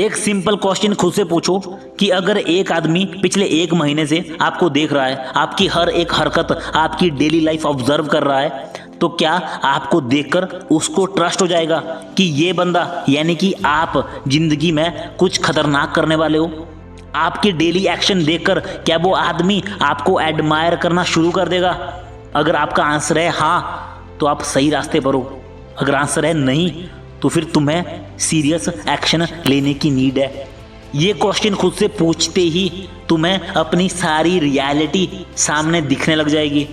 एक simple question खुद से पूछो कि अगर एक आदमी पिछले 1 महीने से आपको देख रहा है, आपकी हर एक हरकत, आपकी डेली लाइफ ऑब्जर्व कर रहा है, तो क्या आपको देखकर उसको ट्रस्ट हो जाएगा कि ये बंदा यानी कि आप जिंदगी में कुछ खतरनाक करने वाले हो? आपके डेली एक्शन देखकर क्या वो आदमी आपको एडमायर करना शुरू कर देगा? अगर आपका आंसर है हाँ तो आप सही रास्ते पर हो, अगर आंसर है नहीं तो फिर तुम्हें सीरियस एक्शन लेने की नीड है। ये क्वेश्चन खुद से पूछते ही तुम्हें अपनी सारी रियलिटी सामने दिखने लग जाएगी।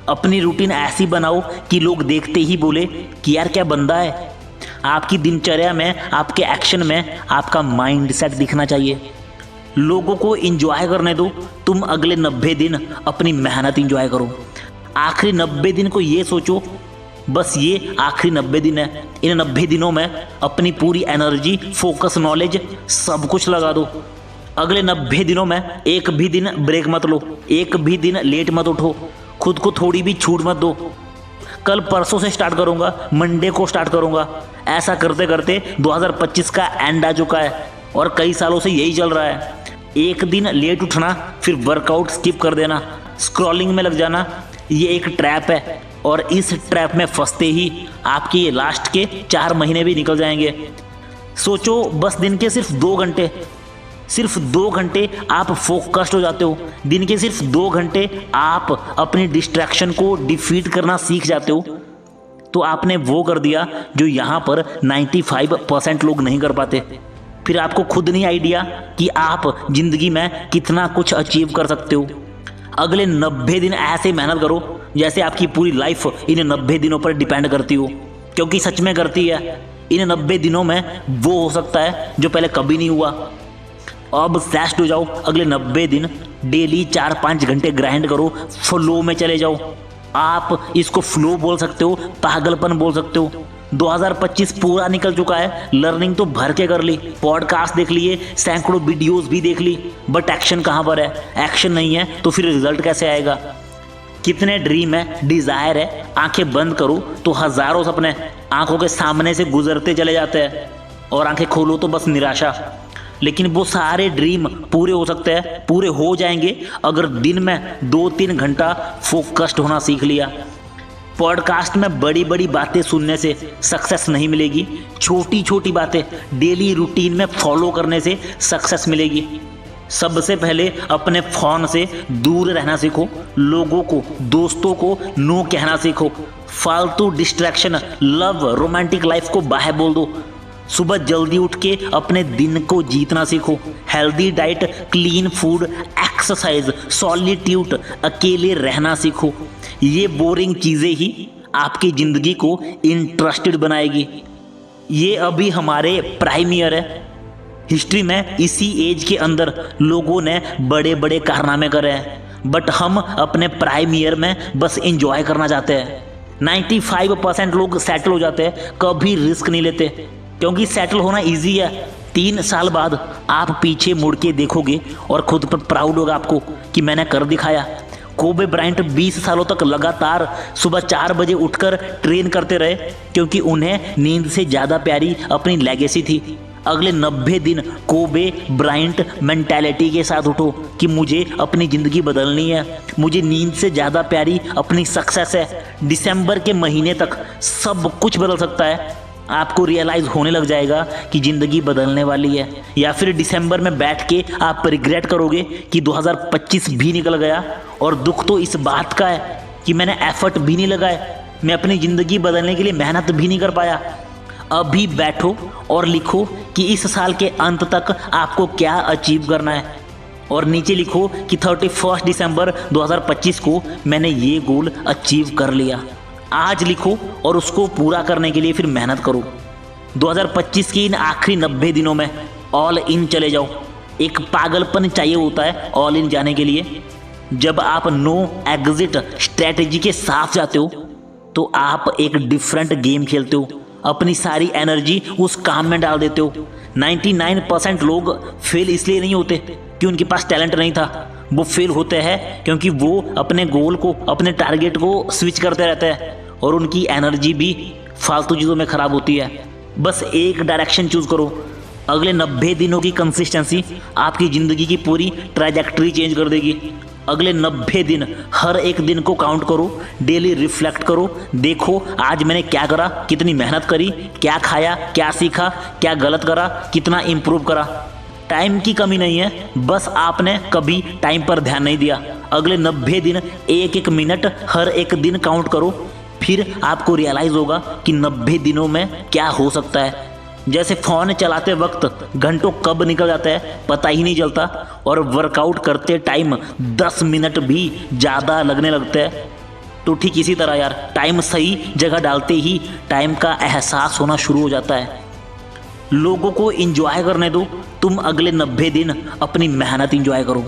अपनी रूटीन ऐसी बनाओ कि लोग देखते ही बोले कि यार क्या बंदा है। आपकी दिनचर्या में, आपके एक्शन में आपका माइंड सेट दिखना चाहिए। लोगों को एंजॉय करने दो, तुम अगले 90 दिन अपनी मेहनत एंजॉय करो। आखिरी 90 दिन को ये सोचो बस ये आखिरी 90 दिन है, इन 90 दिनों में अपनी पूरी एनर्जी, फोकस, नॉलेज सब कुछ लगा दो। अगले 90 दिनों में एक भी दिन ब्रेक मत लो, एक भी दिन लेट मत उठो, खुद को थोड़ी भी छूट मत दो। कल परसों से स्टार्ट करूंगा, मंडे को स्टार्ट करूंगा। ऐसा करते करते 2025 का एंड आ चुका है और कई सालों से यही चल रहा है। एक दिन लेट उठना, फिर वर्कआउट स्किप कर देना, स्क्रॉलिंग में लग जाना, ये एक ट्रैप है और इस ट्रैप में फंसते ही आपके ये लास्ट के 4 महीने भी निकल जाएंगे। सोचो बस दिन के सिर्फ 2 घंटे आप फोकस्ड हो जाते हो, दिन के सिर्फ 2 घंटे आप अपनी डिस्ट्रैक्शन को डिफीट करना सीख जाते हो, तो आपने वो कर दिया जो यहाँ पर 95% लोग नहीं कर पाते। फिर आपको खुद नहीं आइडिया कि आप जिंदगी में कितना कुछ अचीव कर सकते हो। अगले 90 दिन ऐसे मेहनत करो जैसे आपकी पूरी लाइफ इन 90 दिनों पर डिपेंड करती हो, क्योंकि सच में करती है। इन 90 दिनों में वो हो सकता है जो पहले कभी नहीं हुआ। अब सेस्ट हो जाओ, अगले 90 दिन डेली 4-5 घंटे ग्राइंड करो, फ्लो में चले जाओ। आप इसको फ्लो बोल सकते हो, पागलपन बोल सकते हो। 2025 पूरा निकल चुका है, लर्निंग तो भर के कर ली, पॉडकास्ट देख लिए, सैकड़ों वीडियोस भी देख ली, बट एक्शन कहाँ पर है? एक्शन नहीं है तो फिर रिजल्ट कैसे आएगा? कितने ड्रीम है, डिजायर है, आंखें बंद करो तो हजारों सपने आंखों के सामने से गुजरते चले जाते हैं और आंखें खोलो तो बस निराशा। लेकिन वो सारे ड्रीम पूरे हो सकते हैं, पूरे हो जाएंगे अगर दिन में 2-3 घंटा फोकस्ड होना सीख लिया। पॉडकास्ट में बड़ी बड़ी बातें सुनने से सक्सेस नहीं मिलेगी, छोटी छोटी बातें डेली रूटीन में फॉलो करने से सक्सेस मिलेगी। सबसे पहले अपने फोन से दूर रहना सीखो, लोगों को, दोस्तों को नो कहना सीखो, फालतू डिस्ट्रैक्शन, लव, रोमांटिक लाइफ को बाहर बोल दो। सुबह जल्दी उठ के अपने दिन को जीतना सीखो। Healthy diet, clean food, exercise, solitude, अकेले रहना सीखो। ये बोरिंग चीज़ें ही आपकी ज़िंदगी को इंटरेस्टेड बनाएगी। ये अभी हमारे प्राइम ईयर है। हिस्ट्री में इसी एज के अंदर लोगों ने बड़े बड़े कारनामे करे हैं, बट हम अपने प्राइम ईयर में बस एंजॉय करना चाहते हैं। 95% लोग सेटल हो जाते हैं, कभी रिस्क नहीं लेते, क्योंकि सेटल होना इजी है। 3 साल बाद आप पीछे मुड़ के देखोगे और खुद पर प्राउड होगा आपको कि मैंने कर दिखाया। कोबे ब्रायंट 20 सालों तक लगातार सुबह 4 बजे उठकर ट्रेन करते रहे, क्योंकि उन्हें नींद से ज़्यादा प्यारी अपनी लेगेसी थी। अगले 90 दिन कोबे ब्रायंट मेंटालिटी के साथ उठो कि मुझे अपनी ज़िंदगी बदलनी है, मुझे नींद से ज़्यादा प्यारी अपनी सक्सेस है। दिसंबर के महीने तक सब कुछ बदल सकता है। आपको रियलाइज़ होने लग जाएगा कि ज़िंदगी बदलने वाली है, या फिर दिसंबर में बैठ के आप रिग्रेट करोगे कि 2025 भी निकल गया। और दुख तो इस बात का है कि मैंने एफर्ट भी नहीं लगाया, मैं अपनी ज़िंदगी बदलने के लिए मेहनत भी नहीं कर पाया। अभी बैठो और लिखो कि इस साल के अंत तक आपको क्या अचीव करना है, और नीचे लिखो कि 31 दिसंबर 2025 को मैंने ये गोल अचीव कर लिया। आज लिखो और उसको पूरा करने के लिए फिर मेहनत करो। 2025 की इन आखिरी 90 दिनों में ऑल इन चले जाओ। एक पागलपन चाहिए होता है ऑल इन जाने के लिए। जब आप नो एग्जिट स्ट्रेटेजी के साथ जाते हो तो आप एक डिफरेंट गेम खेलते हो, अपनी सारी एनर्जी उस काम में डाल देते हो। 99% लोग फेल इसलिए नहीं होते कि उनके पास टैलेंट नहीं था, वो फेल होते हैं क्योंकि वो अपने गोल को, अपने टारगेट को स्विच करते रहते हैं और उनकी एनर्जी भी फालतू चीज़ों में ख़राब होती है। बस एक डायरेक्शन चूज़ करो, अगले 90 दिनों की कंसिस्टेंसी आपकी ज़िंदगी की पूरी ट्रैजेक्टरी चेंज कर देगी। अगले 90 दिन हर एक दिन को काउंट करो, डेली रिफ्लेक्ट करो, देखो आज मैंने क्या करा, कितनी मेहनत करी, क्या खाया, क्या सीखा, क्या गलत करा, कितना इम्प्रूव करा। टाइम की कमी नहीं है, बस आपने कभी टाइम पर ध्यान नहीं दिया। अगले 90 दिन एक एक मिनट हर एक दिन काउंट करो, फिर आपको रियलाइज़ होगा कि 90 दिनों में क्या हो सकता है। जैसे फ़ोन चलाते वक्त घंटों कब निकल जाता है पता ही नहीं चलता, और वर्कआउट करते टाइम 10 मिनट भी ज़्यादा लगने लगते हैं। तो ठीक इसी तरह यार, टाइम सही जगह डालते ही टाइम का एहसास होना शुरू हो जाता है। लोगों को इंजॉय करने दो, तुम अगले 90 दिन अपनी मेहनत इंजॉय करो।